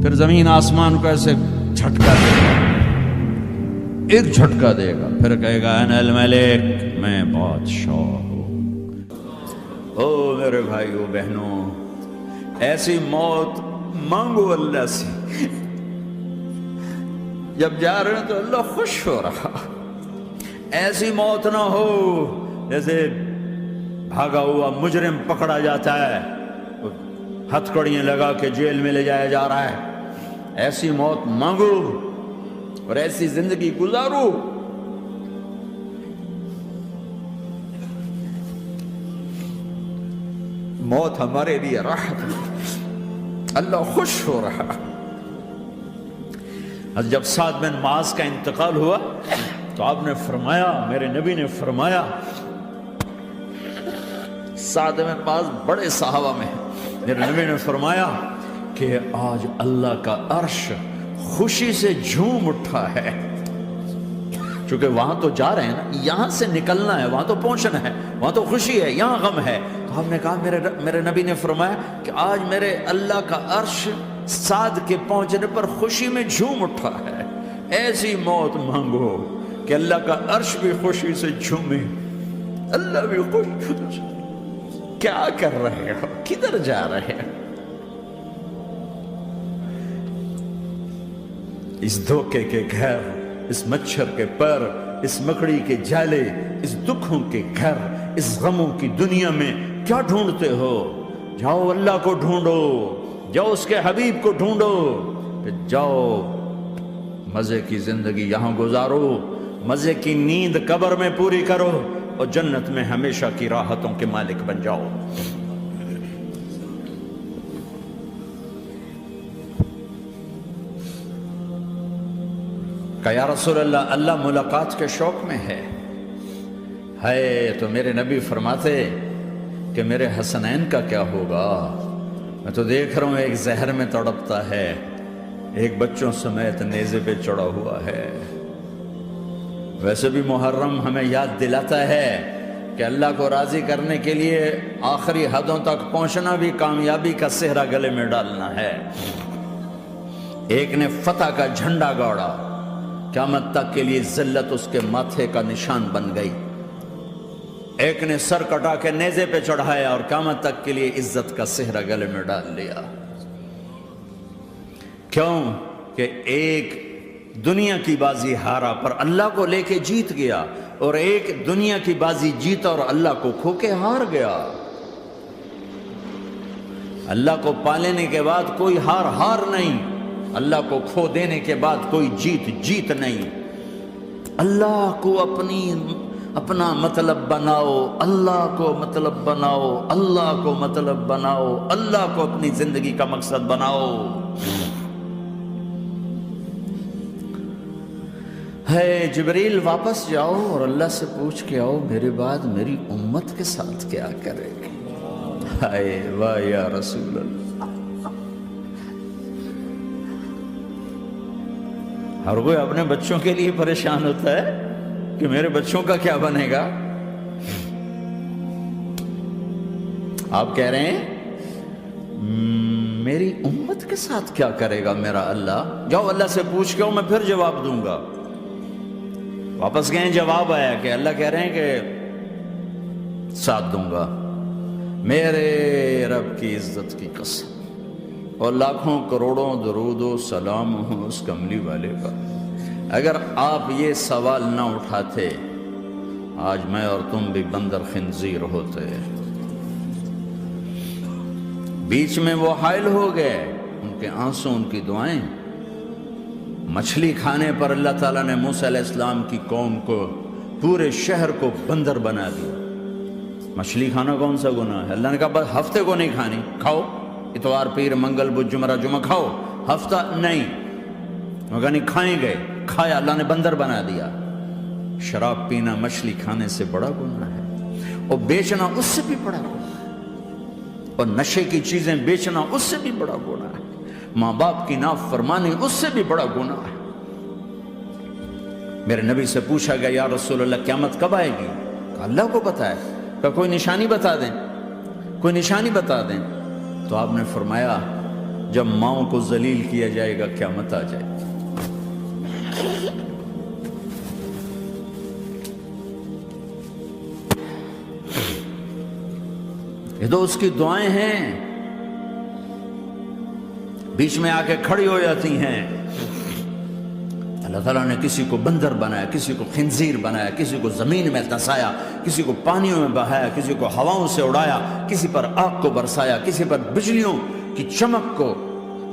پھر زمین آسمان کو ایسے جھٹکا دے گا، ایک جھٹکا دے گا، پھر کہے گا انا الملک، میں بادشاہ ہوں۔ او میرے بھائیو بہنوں، ایسی موت مانگو اللہ سے۔ جب جا رہے ہیں تو اللہ خوش ہو رہا، ایسی موت نہ ہو جیسے بھاگا ہوا مجرم پکڑا جاتا ہے، ہتھکڑیاں لگا کے جیل میں لے جایا جا رہا ہے۔ ایسی موت مانگو اور ایسی زندگی گزارو۔ موت ہمارے لیے راحت ہے، اللہ خوش ہو رہا۔ جب سعد بن معاذ کا انتقال ہوا تو آپ نے فرمایا، میرے نبی نے فرمایا، سعد بن معاذ بڑے صحابہ میں ہیں، میرے نبی نے فرمایا کہ آج اللہ کا عرش خوشی سے جھوم اٹھا ہے، چونکہ وہاں تو جا رہے ہیں نا، یہاں سے نکلنا ہے، وہاں تو پہنچنا ہے، وہاں تو خوشی ہے، یہاں غم ہے۔ تو ہم نے کہا، میرے نبی نے فرمایا کہ آج میرے اللہ کا عرش سعد کے پہنچنے پر خوشی میں جھوم اٹھا ہے۔ ایسی موت مانگو کہ اللہ کا عرش بھی خوشی سے جھومے، اللہ بھی خوش۔ کیا کر رہے ہو؟ کدھر جا رہے ہیں؟ اس دھوکے کے گھر، اس مچھر کے پر، اس مکڑی کے جالے، اس دکھوں کے گھر، اس غموں کی دنیا میں کیا ڈھونڈتے ہو؟ جاؤ اللہ کو ڈھونڈو، جاؤ اس کے حبیب کو ڈھونڈو، پھر جاؤ مزے کی زندگی یہاں گزارو، مزے کی نیند قبر میں پوری کرو، اور جنت میں ہمیشہ کی راحتوں کے مالک بن جاؤ۔ کہ یا رسول اللہ، اللہ ملاقات کے شوق میں ہے۔ تو میرے نبی فرماتے کہ میرے حسنین کا کیا ہوگا؟ میں تو دیکھ رہا ہوں ایک زہر میں تڑپتا ہے، ایک بچوں سمیت نیزے پہ چڑھا ہوا ہے۔ ویسے بھی محرم ہمیں یاد دلاتا ہے کہ اللہ کو راضی کرنے کے لیے آخری حدوں تک پہنچنا بھی کامیابی کا صحرا گلے میں ڈالنا ہے۔ ایک نے فتح کا جھنڈا گاڑا، قیامت تک کے لیے ذلت اس کے ماتھے کا نشان بن گئی۔ ایک نے سر کٹا کے نیزے پہ چڑھایا اور قیامت تک کے لیے عزت کا صحرا گلے میں ڈال لیا۔ کیوں کہ ایک دنیا کی بازی ہارا پر اللہ کو لے کے جیت گیا، اور ایک دنیا کی بازی جیتا اور اللہ کو کھو کے ہار گیا۔ اللہ کو پا لینے کے بعد کوئی ہار نہیں، اللہ کو کھو دینے کے بعد کوئی جیت نہیں۔ اللہ کو اپنا مطلب بناؤ، اللہ کو مطلب بناؤ، اللہ کو مطلب بناؤ، اللہ کو اپنی زندگی کا مقصد بناؤ۔ جبریل واپس جاؤ اور اللہ سے پوچھ کے آؤ، میرے بعد میری امت کے ساتھ کیا کرے گی؟ واہ یا رسول اللہ۔ ہر کوئی اپنے بچوں کے لیے پریشان ہوتا ہے کہ میرے بچوں کا کیا بنے گا۔ آپ کہہ رہے ہیں میری امت کے ساتھ کیا کرے گا میرا اللہ؟ جاؤ اللہ سے پوچھ کے آؤ، میں پھر جواب دوں گا۔ واپس گئے، جواب آیا کہ اللہ کہہ رہے ہیں کہ ساتھ دوں گا، میرے رب کی عزت کی قسم، اور لاکھوں کروڑوں درود و سلام ہوں اس کملی والے پر۔ اگر آپ یہ سوال نہ اٹھاتے، آج میں اور تم بھی بندر خنزیر ہوتے۔ بیچ میں وہ حائل ہو گئے، ان کے آنسو، ان کی دعائیں۔ مچھلی کھانے پر اللہ تعالیٰ نے موسیٰ علیہ السلام کی قوم کو، پورے شہر کو بندر بنا دیا۔ مچھلی کھانا کون سا گناہ ہے؟ اللہ نے کہا بس ہفتے کو نہیں کھانی، کھاؤ، اتوار پیر منگل بدھ جمعہ جمعہ کھاؤ، ہفتہ نہیں۔ مگر نہیں کھائیں گے، کھایا، اللہ نے بندر بنا دیا۔ شراب پینا مچھلی کھانے سے بڑا گناہ ہے، اور بیچنا اس سے بھی بڑا گناہ ہے، اور نشے کی چیزیں بیچنا اس سے بھی بڑا گناہ ہے، ماں باپ کی نافرمانی اس سے بھی بڑا گناہ ہے۔ میرے نبی سے پوچھا گیا یا رسول اللہ قیامت کب آئے گی؟ کہا اللہ کو پتا ہے۔ کہا کوئی نشانی بتا دیں، کوئی نشانی بتا دیں۔ تو آپ نے فرمایا جب ماؤں کو ذلیل کیا جائے گا قیامت آ جائے گی۔ یہ تو اس کی دعائیں ہیں، بیچ میں آ کے کھڑی ہو جاتی ہیں۔ اللہ تعالیٰ نے کسی کو بندر بنایا، کسی کو خنزیر بنایا، کسی کو زمین میں دھسایا، کسی کو پانیوں میں بہایا، کسی کو ہواؤں سے اڑایا، کسی پر آگ کو برسایا، کسی پر بجلیوں کی چمک کو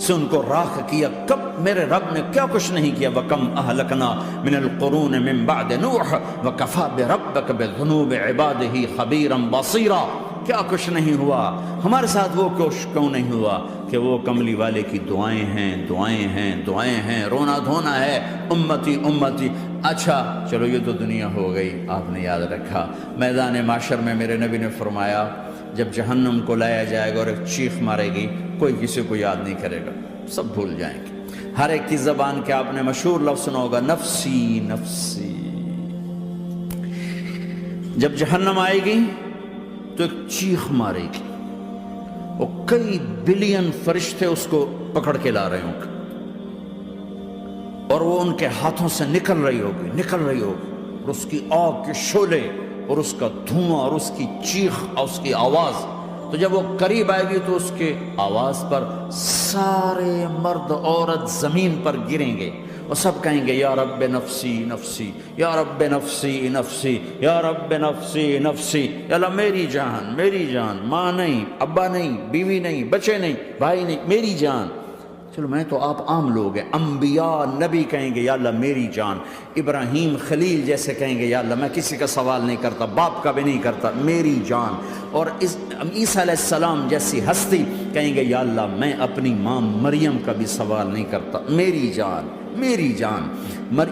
سے ان کو راکھ کیا۔ کب میرے رب نے کیا کچھ نہیں کیا۔ وَكَمْ أَهْلَكْنَا مِنَ الْقُرُونِ مِن بَعْدِ نُوحٍ وَكَفَىٰ بِرَبِّكَ بِذُنُوبِ عِبَادِهِ خَبِيرًا بَصِيرًا۔ کیا کچھ نہیں ہوا، ہمارے ساتھ وہ کچھ کیوں نہیں ہوا کہ وہ کملی والے کی دعائیں ہیں، دعائیں ہیں، دعائیں ہیں، رونا دھونا ہے، امتی امتی۔ اچھا چلو یہ تو دنیا ہو گئی، آپ نے یاد رکھا۔ میدان معاشر میں میرے نبی نے فرمایا جب جہنم کو لایا جائے گا اور ایک چیخ مارے گی، کوئی کسی کو یاد نہیں کرے گا، سب بھول جائیں گے۔ ہر ایک کی زبان کے آپ نے مشہور لفظ سنا ہوگا، نفسی نفسی۔ جب جہنم آئے گی تو ایک چیخ مارے گی، وہ کئی بلین فرشتے اس کو پکڑ کے لا رہے ہوں گے، اور وہ ان کے ہاتھوں سے نکل رہی ہوگی، اور اس کی آگ کے شعلے اور اس کا دھواں اور اس کی چیخ اور اس کی آواز۔ تو جب وہ قریب آئے گی تو اس کے آواز پر سارے مرد عورت زمین پر گریں گے اور سب کہیں گے یا رب نفسی نفسی، یا رب نفسی نفسی، یا رب نفسی نفسی۔ یا اللہ میری جان، میری جان، ماں نہیں، ابا نہیں، بیوی نہیں، بچے نہیں، بھائی نہیں، میری جان۔ چلو میں تو آپ عام لوگ ہیں، انبیاء نبی کہیں گے یا اللہ میری جان، ابراہیم خلیل جیسے کہیں گے یا اللہ میں کسی کا سوال نہیں کرتا، باپ کا بھی نہیں کرتا، میری جان۔ اور عیسیٰ علیہ السلام جیسی ہستی کہیں گے یا اللہ میں اپنی ماں مریم کا بھی سوال نہیں کرتا، میری جان، میری جان۔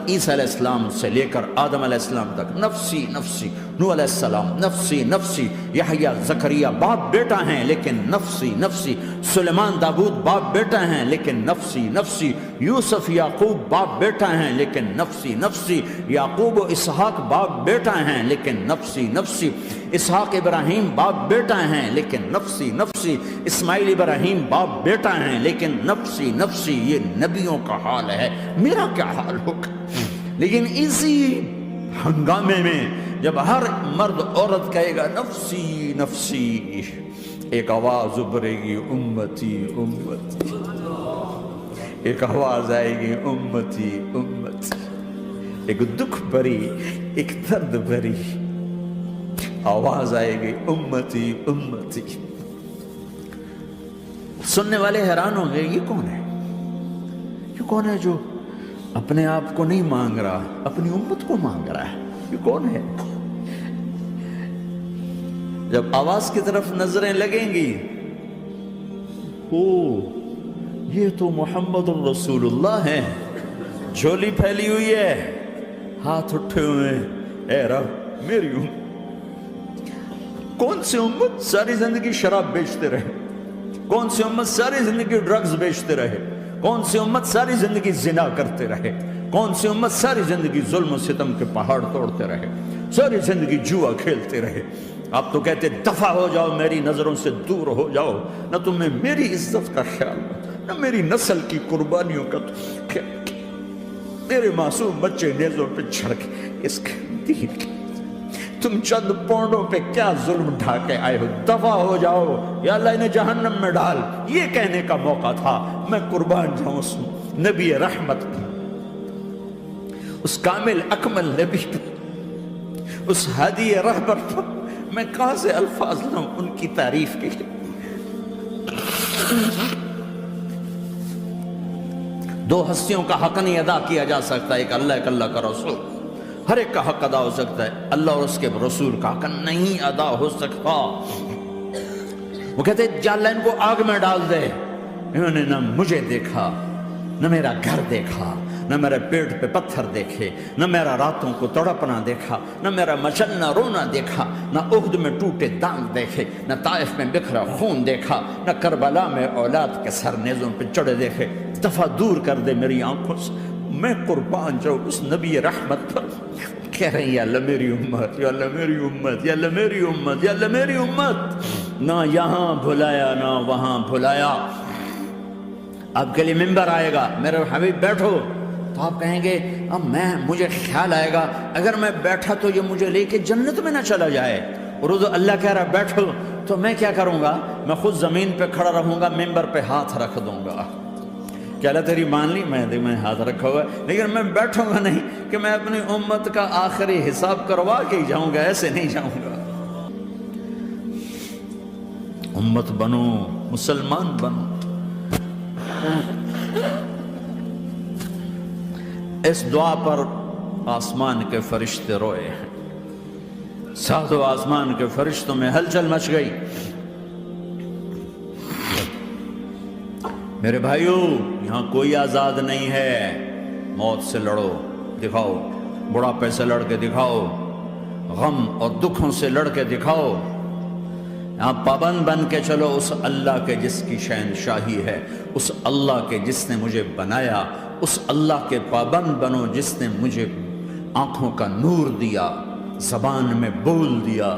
عیسیٰ علیہ السلام سے لے کر آدم علیہ السلام تک نفسی نفسی، نوح علیہ السلام نفسی نفسی، یحییٰ زکریا باپ بیٹا ہیں لیکن نفسی نفسی، سلیمان داؤد باپ بیٹا ہیں لیکن نفسی نفسی، یوسف یعقوب باپ بیٹا ہیں لیکن نفسی نفسی، یعقوب و اسحاق باپ بیٹا ہیں لیکن نفسی نفسی، اسحاق ابراہیم باپ بیٹا ہیں لیکن نفسی نفسی، اسماعیل ابراہیم باپ بیٹا ہیں لیکن نفسی نفسی۔ یہ نبیوں کا حال ہے، میرا کیا حال ہوگا؟ لیکن اسی ہنگامے میں جب ہر مرد عورت کہے گا نفسی نفسی، ایک آواز ابھرے گی امتی امتی، ایک آواز آئے گی امتی امتی، ایک دکھ بھری، ایک درد بھری آواز آئے گی امتی امتی۔ سننے والے حیران ہوں گے یہ کون ہے، یہ کون ہے جو اپنے آپ کو نہیں مانگ رہا، اپنی امت کو مانگ رہا ہے، یہ کون ہے؟ جب آواز کی طرف نظریں لگیں گی، او یہ تو محمد الرسول اللہ ہے، جھولی پھیلی ہوئی ہے، ہاتھ اٹھے ہوئے ہیں، اے رب میری امت۔ کون سی امت ساری زندگی شراب بیچتے رہے، کون سی امت ساری زندگی ڈرگز بیچتے رہے، کون سی امت ساری زندگی زنا کرتے رہے، کون سی امت ساری زندگی ظلم و ستم کے پہاڑ توڑتے رہے، ساری زندگی جوا کھیلتے رہے۔ آپ تو کہتے دفع ہو جاؤ، میری نظروں سے دور ہو جاؤ، نہ تمہیں میری عزت کا خیال، نہ میری نسل کی قربانیوں کا خیال، میرے معصوم بچے نیزوں پہ چڑھ کے اس کے دین کے تم چند پونڈوں پہ کیا ظلم ڈھا کے آئے ہو، دفع ہو جاؤ یا اللہ انہیں جہنم میں ڈال۔ یہ کہنے کا موقع تھا، میں قربان جاؤں اس نبی رحمت پر، اس کامل اکمل نبی پر، اس ہادی رہبر پر۔ میں کہاں سے الفاظ لاؤں ان کی تعریف کے لیے؟ دو ہستیوں کا حق نہیں ادا کیا جا سکتا، ایک اللہ، ایک اللہ کا رسول۔ ہر ایک کا حق ادا ہو سکتا ہے، اللہ اور اس کے رسول کا حق نہیں ادا ہو سکتا۔ وہ کہتے جا اللہ ان کو آگ میں ڈال دے، انہوں نے نہ مجھے دیکھا، نہ میرا گھر دیکھا، نہ میرے پیٹ پہ پتھر دیکھے، نہ میرا راتوں کو تڑپنا دیکھا، نہ میرا مچلنا رونا دیکھا، نہ احد میں ٹوٹے دانت دیکھے، نہ طائف میں بکھرا خون دیکھا، نہ کربلا میں اولاد کے سر نیزوں پہ چڑھے دیکھے۔ دفعہ دور کر دے میری آنکھوں سے، میں قربان جاؤں اس نبی رحمت پر۔ کہہ رہے ہیں یا اللہ میری امت، یا اللہ میری امت، یا اللہ میری امت، یا اللہ میری امت۔ نہ یہاں بھلایا نہ وہاں بھلایا، آپ کے لیے ممبر آئے گا، میرے حبیب بیٹھو، تو آپ کہیں گے اب مجھے خیال آئے گا اگر میں بیٹھا تو یہ مجھے لے کے جنت میں نہ چلا جائے، اور اللہ کہہ رہا بیٹھو، تو میں کیا کروں گا؟ میں خود زمین پہ کھڑا رہوں گا، ممبر پہ ہاتھ رکھ دوں گا کہ اللہ تیری مان لی، میں ہاتھ رکھا ہوا ہے، لیکن میں بیٹھوں گا نہیں کہ میں اپنی امت کا آخری حساب کروا کے ہی جاؤں گا، ایسے نہیں جاؤں گا۔ امت بنو، مسلمان بنو۔ اس دعا پر آسمان کے فرشتے روئے ہیں، ساتوں آسمان کے فرشتوں میں ہلچل مچ گئی۔ میرے بھائیوں، یہاں کوئی آزاد نہیں ہے، موت سے لڑو، دکھاؤ، بڑھاپے سے لڑ کے دکھاؤ، غم اور دکھوں سے لڑ کے دکھاؤ، یہاں پابند بن کے چلو اس اللہ کے جس کی شہنشاہی ہے، اس اللہ کے جس نے مجھے بنایا، اس اللہ کے پابند بنو جس نے مجھے آنکھوں کا نور دیا، زبان میں بول دیا،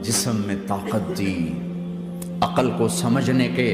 جسم میں طاقت دی، عقل کو سمجھنے کے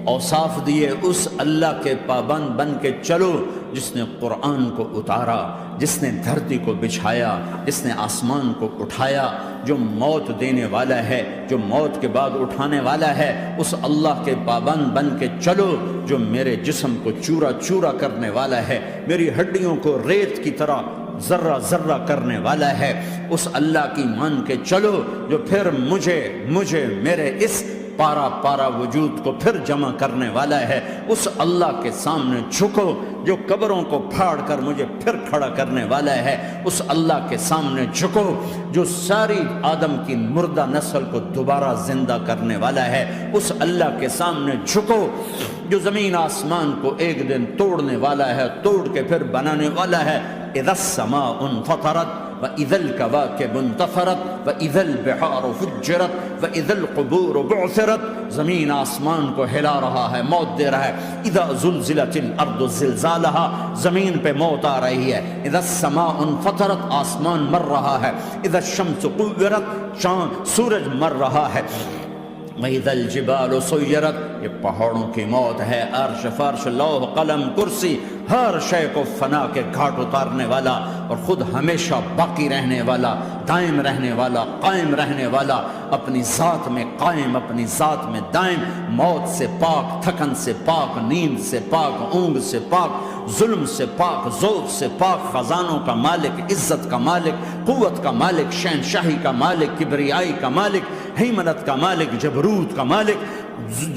اوصاف دیے، اس اللہ کے پابند بن کے چلو جس نے قرآن کو اتارا، جس نے دھرتی کو بچھایا، جس نے آسمان کو اٹھایا، جو موت دینے والا ہے، جو موت کے بعد اٹھانے والا ہے، اس اللہ کے پابند بن کے چلو جو میرے جسم کو چورا چورا کرنے والا ہے، میری ہڈیوں کو ریت کی طرح ذرہ ذرہ کرنے والا ہے، اس اللہ کی مان کے چلو جو پھر مجھے میرے اس پارا پارا وجود کو پھر جمع کرنے والا ہے، اس اللہ کے سامنے جھکو جو قبروں کو پھاڑ کر مجھے پھر کھڑا کرنے والا ہے، اس اللہ کے سامنے جھکو جو ساری آدم کی مردہ نسل کو دوبارہ زندہ کرنے والا ہے، اس اللہ کے سامنے جھکو جو زمین آسمان کو ایک دن توڑنے والا ہے، توڑ کے پھر بنانے والا ہے۔ اذا السماء انفطرت وَإِذَا الْكَوَاكِبُ انْتَثَرَتْ وَإِذَا الْبِحَارُ فُجِّرَتْ وَإِذَا الْقُبُورُ بُعْثِرَتْ، زمین آسمان کو ہلا رہا ہے، موت دے رہا ہے۔ اِذَا زُلْزِلَتِ الْأَرْضُ زِلْزَالَهَا، زمین پہ موت آ رہی ہے۔ اِذَا السَّمَاءُ انْفَطَرَتْ، آسمان مر رہا ہے۔ اِذَا الشَّمْسُ كُوِّرَتْ، سورج مر رہا ہے۔ وَإِذَا الْجِبَالُ سُيِّرَتْ، یہ پہاڑوں کی موت ہے۔ عرش فرش لوح قلم کرسی، ہر شے کو فنا کے گھاٹ اتارنے والا اور خود ہمیشہ باقی رہنے والا، دائم رہنے والا، قائم رہنے والا، اپنی ذات میں قائم، اپنی ذات میں دائم، موت سے پاک، تھکن سے پاک، نیند سے پاک، اونگ سے پاک، ظلم سے پاک، ذوق سے پاک، خزانوں کا مالک، عزت کا مالک، قوت کا مالک، شہنشاہی کا مالک، کبریائی کا مالک، ہیمنت کا مالک، جبروت کا مالک،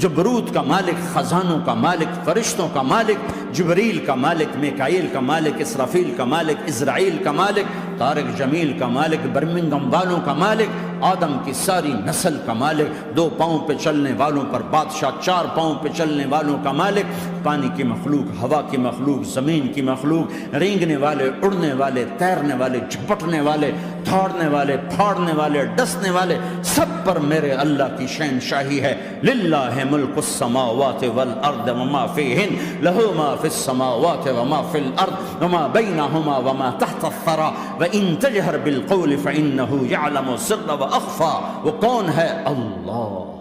جبروت کا مالک، خزانوں کا مالک، فرشتوں کا مالک، جبریل کا مالک، میکائیل کا مالک، اسرافیل کا مالک، اسرائیل کا مالک، طارق جمیل کا مالک، برمنگم والوں کا مالک، آدم کی ساری نسل کا مالک، 2 پاؤں پہ چلنے والوں پر بادشاہ، 4 پاؤں پہ چلنے والوں کا مالک، پانی کی مخلوق، ہوا کی مخلوق، زمین کی مخلوق، رینگنے والے، اڑنے والے، تیرنے والے، جھپٹنے والے، دھاڑنے والے، پھاڑنے والے، ڈسنے والے، سب پر میرے اللہ کی شہنشاہی ہے۔ للہ ملک السماوات والارض وما فیہن، لہ ما فی السماوات وما فی الارض وما بینہما وما تحت الثری وان تجہر بالقول فانہ یعلم السر واخفی۔ وہ کون ہے؟ اللہ۔